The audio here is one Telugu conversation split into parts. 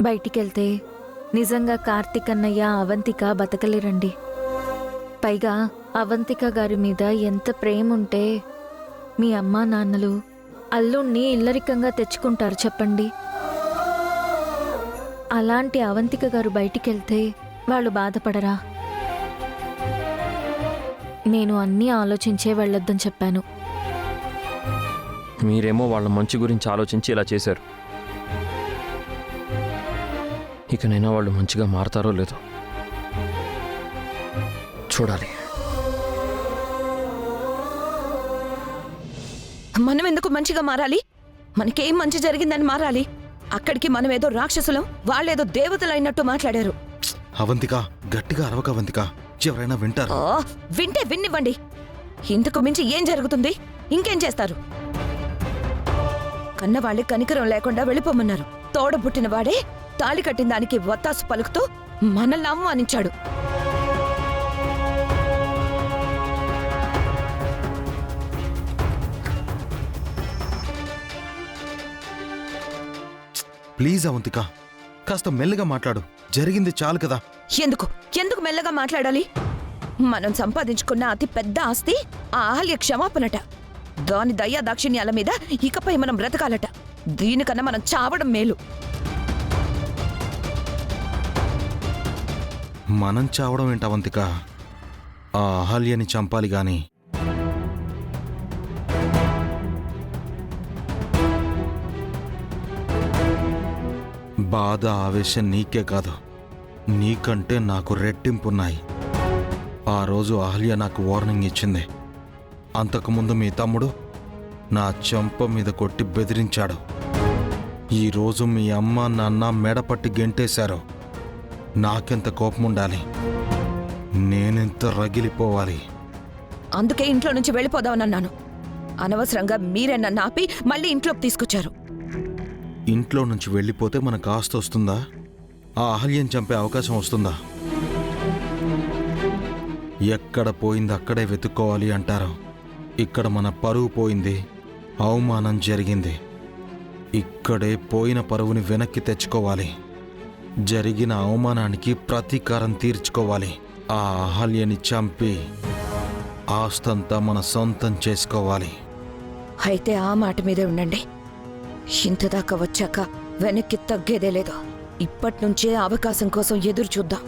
బయటికెళ్తే నిజంగా కార్తీక్ అన్నయ్య అవంతిక బతకలేరండి. పైగా అవంతిక గారి మీద ఎంత ప్రేమ ఉంటే మీ అమ్మా నాన్నలు అల్లుణ్ణి ఇల్లరికంగా తెచ్చుకుంటారు చెప్పండి. అలాంటి అవంతిక గారు బయటికెళ్తే వాళ్ళు బాధపడరా? నేను అన్నీ ఆలోచించే వెళ్ళొద్దని చెప్పాను. మీరేమో వాళ్ళ మంచి గురించి ఆలోచించి ఇలా చేశారు. ఇకనైనా వాళ్ళు మంచిగా మారతారో లేదో చూడాలి. మనం ఎందుకు మంచిగా మారాలి? మనకేం మంచి జరిగిందని మారాలి? అక్కడికి మనమేదో రాక్షసులం, వాళ్ళేదో దేవతలైనట్టు మాట్లాడారు. అవంతిక, గట్టిగా అరవక అవంతిక, ఎవరైనా వింటారు. వింటే విన్నివ్వండి. ఇంతకు మించి ఏం జరుగుతుంది? ఇంకేం చేస్తారు? కన్నవాళ్ళే కనికరం లేకుండా వెళ్ళిపోమన్నారు. తోడబుట్టిన వాడే తాళి కట్టిన దానికి వత్తాసు పలుకుతూ మనల్ని అవమానించాడు. ప్లీజ్ అవంతిక, కాస్త మెల్లగా మాట్లాడు. జరిగింది చాలు కదా. ఎందుకు ఎందుకు మెల్లగా మాట్లాడాలి? మనం సంపాదించుకున్న అతి పెద్ద ఆస్తి ఆ అహల్య క్షమాపణట. దాని దయ్యా దాక్షిణ్యాల మీద ఇకపై మనం బ్రతకాలట. దీనికన్నా మనం చావడం మేలు. మనం చావడం ఏంటి అవంతిక? ఆ అహల్యని చంపాలి గాని. బాధ ఆవేశం నీకే కాదు, నీకంటే నాకు రెట్టింపున్నాయి. ఆ రోజు అహల్య నాకు వార్నింగ్ ఇచ్చింది. అంతకుముందు మీ తమ్ముడు నా చెంప మీద కొట్టి బెదిరించాడు. ఈరోజు మీ అమ్మ నాన్న మెడపట్టి గెంటేశారు. నాకెంత కోపం ఉండాలి, నేనెంత రగిలిపోవాలి. అందుకే ఇంట్లో నుంచి వెళ్ళిపోదామనన్నాను. అనవసరంగా మీరే నన్ను ఆపి మళ్ళీ ఇంట్లోకి తీసుకొచ్చారు. ఇంట్లో నుంచి వెళ్ళిపోతే మనకు ఆస్తి వస్తుందా? ఆ అహల్యం చంపే అవకాశం వస్తుందా? ఎక్కడ పోయింది అక్కడే వెతుక్కోవాలి అంటారు. ఇక్కడ మన పరువు పోయింది, అవమానం జరిగింది. ఇక్కడే పోయిన పరువుని వెనక్కి తెచ్చుకోవాలి. జరిగిన అవమానానికి ప్రతీకారం తీర్చుకోవాలి. ఆ అహల్యని చంపి ఆస్తంతా మన సొంతం చేసుకోవాలి. అయితే ఆ మాట మీదే ఉండండి. ఇంతదాకా వచ్చాక వెనక్కి తగ్గేదే లేదు. ఇప్పటి నుంచే అవకాశం కోసం ఎదురు చూద్దాం.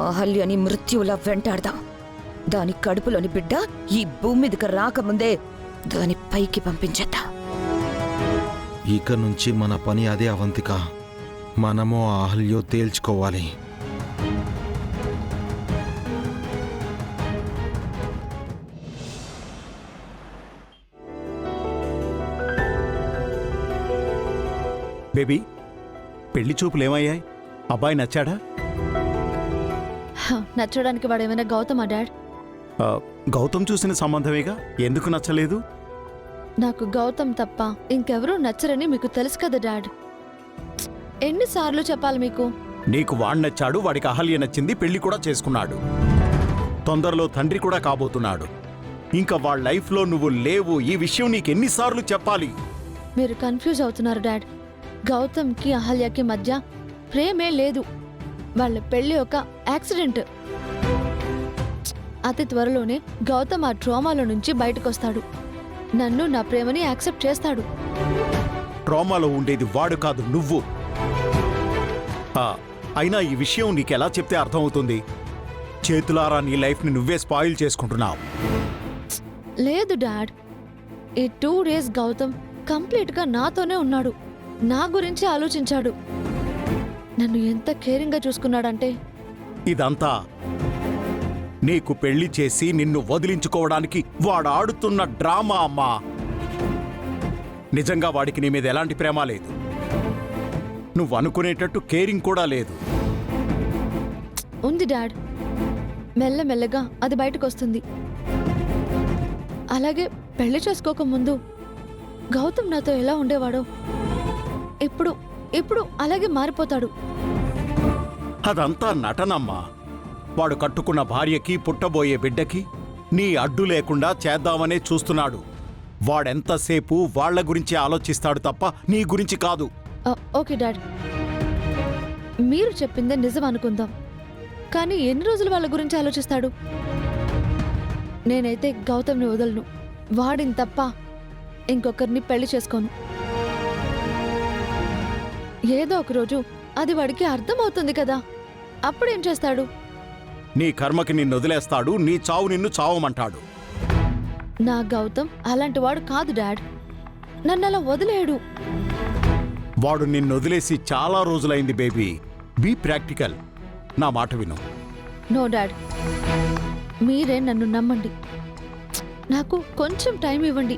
అహల్యని మృత్యువులా వెంటాడదాం. దాని కడుపులోని బిడ్డ ఈ భూమి మీదకి రాకముందే దాని పైకి పంపించేద్దాం. ఇక నుంచి మన పని అదే అవంతిక. మనము ఆ అహల్యో తేల్చుకోవాలి. బేబీ, పెళ్లి చూపులు ఏమయ్యాయి? అబ్బాయి నచ్చాడా? నచ్చడానికి వాడేమైనా గౌతమా డాడ్? గౌతమ్ చూసిన సంబంధమేగా, ఎందుకు నచ్చలేదు? నాకు గౌతమ్ తప్ప ఇంకెవరూ నచ్చరని మీకు తెలుసు కదా డాడ్. ఎన్నిసార్లు చెప్పాలి మీకు? నీకు వాడు నచ్చాడు, వాడికి అహల్య నచ్చింది, పెళ్లి కూడా చేసుకున్నాడు. తొందరలో తండ్రి కూడా కాబోతున్నాడు. ఇంకా వాళ్ళ లైఫ్లో నువ్వు లేవు. ఈ విషయం నీకెన్నిసార్లు చెప్పాలి? మీరు కన్ఫ్యూజ్ అవుతున్నారు డాడ్. గౌతమ్కి అహల్యకి మధ్య ప్రేమే లేదు. వాళ్ళ పెళ్లి ఒక యాక్సిడెంట్. అతి త్వరలోనే గౌతమ్ ఆ ట్రామాలో నుంచి బయటకొస్తాడు. నన్ను, నా ప్రేమని యాక్సెప్ట్ చేస్తాడు. ట్రామాలో ఉండేది వాడు కాదు, నువ్వు. అయినా ఈ విషయం నీకెలా చెప్తే అర్థమవుతుంది? చేతులారా నీ లైఫ్ని నువ్వే స్పాయిల్ చేసుకుంటున్నావు. లేదు డాడ్, ఈ 2 days గౌతమ్ కంప్లీట్గా నాతోనే ఉన్నాడు. నా గురించి ఆలోచించాడు. నన్ను ఎంత కేరింగ్గా చూసుకున్నాడంటే. ఇదంతా నీకు పెళ్లి చేసి నిన్ను వదిలించుకోవడానికి వాడు ఆడుతున్న డ్రామా అమ్మా. నిజంగా వాడికి నీ మీద ఎలాంటి ప్రేమ లేదు. నువ్వు అనుకునేటట్టు కేరింగ్ కూడా లేదు. ఉంది డాడ్, మెల్లమెల్లగా అది బయటకొస్తుంది. అలాగే పెళ్లి చేసుకోకముందు గౌతమ్ నాతో ఎలా ఉండేవాడో ఇప్పుడు అలాగే మారిపోతాడు. అదంతా నటనమ్మా. వాడు కట్టుకున్న భార్యకి, పుట్టబోయే బిడ్డకి నీ అడ్డు లేకుండా చేద్దామనే చూస్తున్నాడు. వాడెంతసేపు వాళ్ల గురించి ఆలోచిస్తాడు తప్ప నీ గురించి కాదు. ఓకే డాడ్, మీరు చెప్పిందే నిజం అనుకుందాం, కానీ ఎన్ని రోజులు వాళ్ళ గురించి ఆలోచిస్తాడు? నేనైతే గౌతమ్ని వదలను. వాడిని తప్ప ఇంకొకరిని పెళ్లి చేసుకోను. ఏదో ఒక రోజు అది వాడికి అర్థమవుతుంది కదా, అప్పుడేం చేస్తాడు? నీ కర్మకి నిన్ను వదిలేస్తాడు, నీ చావు నిన్ను చావమంటాడు. నా గౌతమ్ అలాంటి వాడు కాదు డాడ్. నన్ను అలా వదిలేడు. వాడు నిన్ను వదిలేసి చాలా రోజులైంది బేబీ. Be practical. నా మాట విను. నో డాడ్, మీరే నన్ను నమ్మండి. నాకు కొంచెం టైం ఇవ్వండి.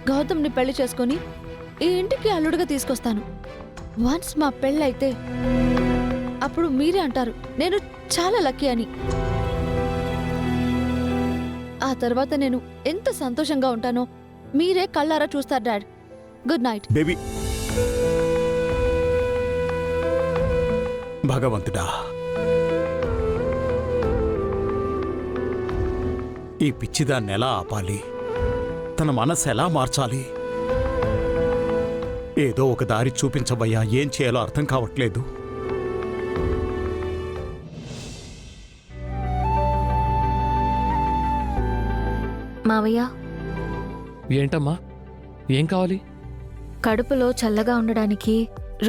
గౌతమ్ని పెళ్లి చేసుకొని ఈ ఇంటికి అల్లుడుగా తీసుకొస్తాను. వన్స్ మా పెళ్ళైతే అప్పుడు మీరే అంటారు నేను చాలా లక్కీ అని. ఆ తర్వాత నేను ఎంత సంతోషంగా ఉంటానో మీరే కళ్ళారా చూస్తారు డాడ్. Good night. బేబీ, భగవంతుడా, ఈ పిచ్చిదాన్ని ఎలా ఆపాలి? తన మనసు ఎలా మార్చాలి? ఏదో ఒక దారి చూపించబయ్యా. ఏం చేయాలో అర్థం కావట్లేదు. మావయ్య, ఏంటమ్మా, ఏం కావాలి? కడుపులో చల్లగా ఉండడానికి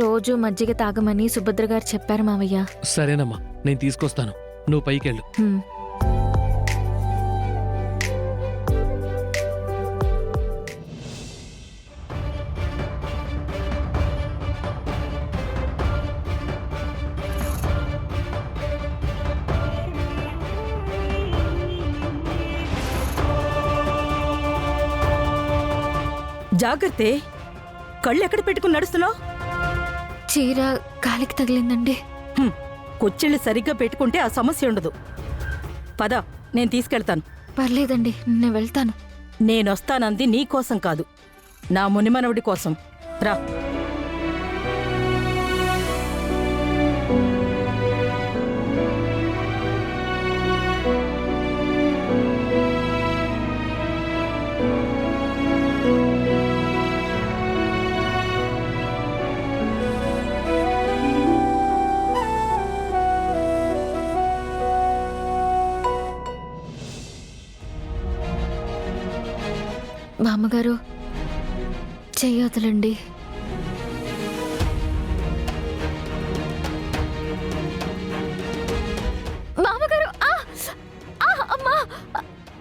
రోజు మజ్జిగ తాగమని సుభద్ర గారు చెప్పారు మావయ్య. సరేనమ్మా, నేను తీసుకొస్తాను. నువ్వు పైకెళ్ళు. హ్మ్. జాగ్రత్తే, కళ్ళు ఎక్కడ పెట్టుకుని నడుస్తున్నావు? చీర గాలికి తగిలిందండి. కొచ్చిళ్ళు సరిగ్గా పెట్టుకుంటే ఆ సమస్య ఉండదు. పద, నేను తీసుకెళ్తాను. పర్లేదండి, నేను వెళ్తాను. నేనొస్తానంది నీకోసం కాదు, నా మునిమనవుడి కోసం. రా. బామ్మగారు, చెయ్యొదలండి. మామగారు, అమ్మా,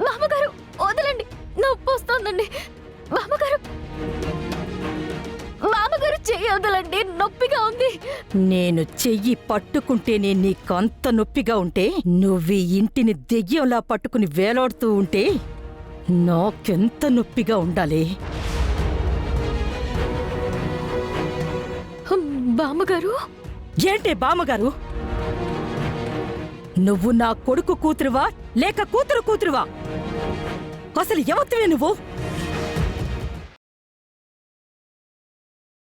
మామగారు వదలండి, నొప్పి వస్తోందండి. మామగారు, మామగారు చెయ్యొదలండి, నొప్పిగా ఉంది. నేను చెయ్యి పట్టుకుంటేనే నీకంత నొప్పిగా ఉంటే, నువ్వీ ఇంటిని దెయ్యంలా పట్టుకుని వేలాడుతూ ఉంటే నాకెంత నొప్పిగా ఉండాలి. బామ్మగారు, ఏంటే బామ్మగారు? నువ్వు నా కొడుకు కూతురువా లేక కూతురు కూతురువా? అసలు ఎవరివే నువ్వు?